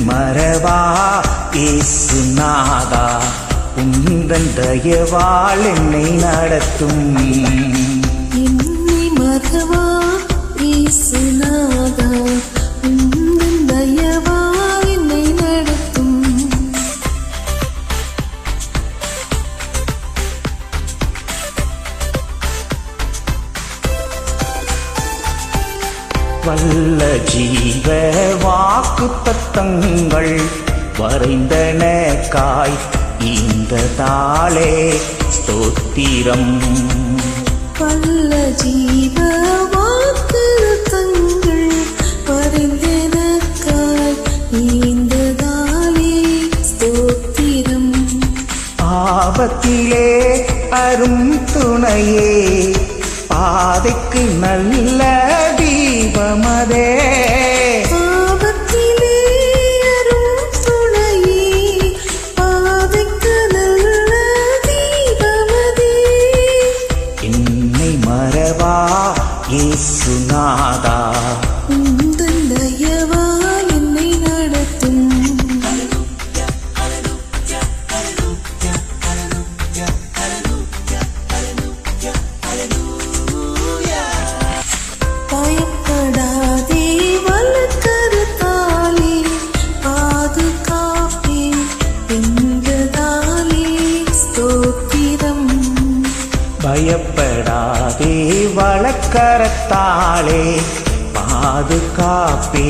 மறவா இயேசுநாதா, உந்தன் தயவால் என்னை நடத்தும். என்னை மறவா இயேசுநாதா, உந்தன் தயவால் என்னை நடத்தும். வல்ல ஜீவ வாக்குத்தத்தங்கள் வரைந்தனக்காய் இந்த தாளே ஸ்தோத்திரம். வல்ல ஜீவ வாக்குத்தத்தங்கள் வரைந்தனக்காய் இந்த தாளே ஸ்தோத்திரம். ஆபத்திலே அரும் துணையே, பாதைக்கு நல்ல தீபமதே. ஆபத்திலே அரும் துணையே, பாதைக்கு நல்ல தீபமதே. என்னை மறவா இயேசுநாதா, உந்தன் தயவால் என்னை நடத்தும். பயப்படாதே வலக்கரத்தாலே பாதுகாப்பே எங்கதாலே ஸ்தோத்திரம். பயப்படாதே வலக்கரத்தாலே பாதுகாப்பே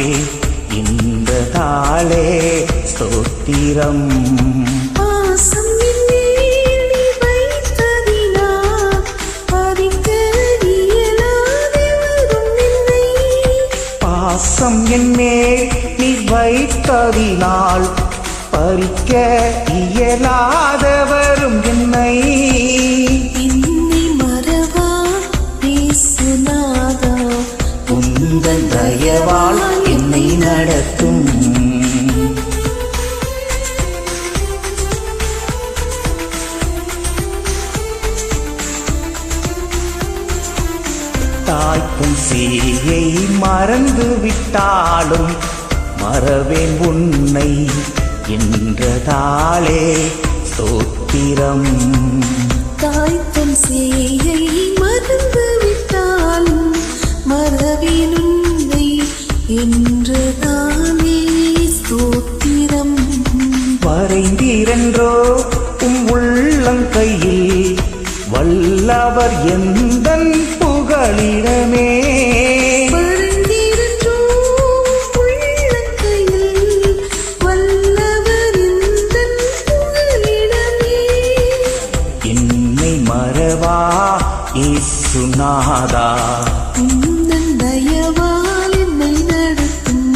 இந்த தாளே ஸ்தோத்திரம். பாசம் என்னேல் நீ வைத்ததினால் பறிக்க இயலாதவரும் என்னை. பாசம் என்மேல் நீ வைத்ததினால் பறிக்க இயலாதவரும் என்னை. என்னை மறவா இயேசுநாதா, உந்தன் தயவால் என்னை நடத்தும். தாய்க்கும் சேயை மறந்து விட்டாலும் மறவேன் உன்னை என்றதாலே ஸ்தோத்திரம். தாய்த்தன் சேயை மறந்து விட்டாலும் மறவேன் உன்னை என்றதாலே ஸ்தோத்திரம். வரைந்தீரென்றோ உம் உள்ளங்கையில் வல்லவர் எந்தன் புகலிடமே. மறந்தீரென்றோ உள்ளங்கையில் வல்லவர் எந்தன் புகலிடமே. என்னை மறவா இயேசுநாதா, உந்தன் தயவால் என்னை நடத்தும்.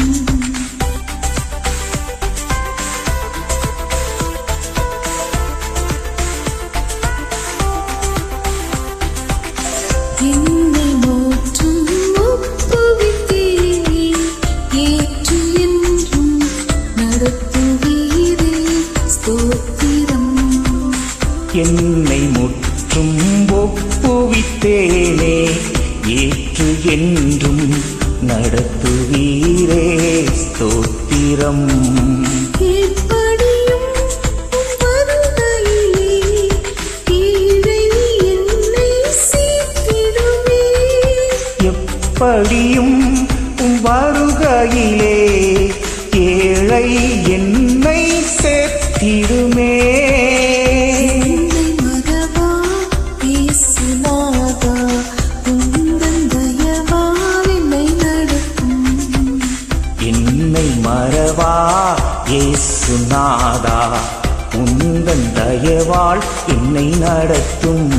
என்னை மாற்றும் ஒப்புவித்தீரே, ஏற்று என்றும் நடத்துவீரே ஸ்தோத்திரம். என்னை முற்றும் ஒப்புவித்தேனே, ஏற்று என்றும் நடத்துவீரே ஸ்தோத்திரம். எப்படியும் உம் வருகையிலே கீழே என்னை சேர்த்திடுமே. எப்படியும் உம் வருகையிலே ஏழை என்னை சேர்த்திடுமே. என்னை மறவா இயேசுநாதா, உந்தன் தயவால் என்னை நடத்தும். என்னை மறவா இயேசுநாதா, உந்தன் தயவால் என்னை நடத்தும்.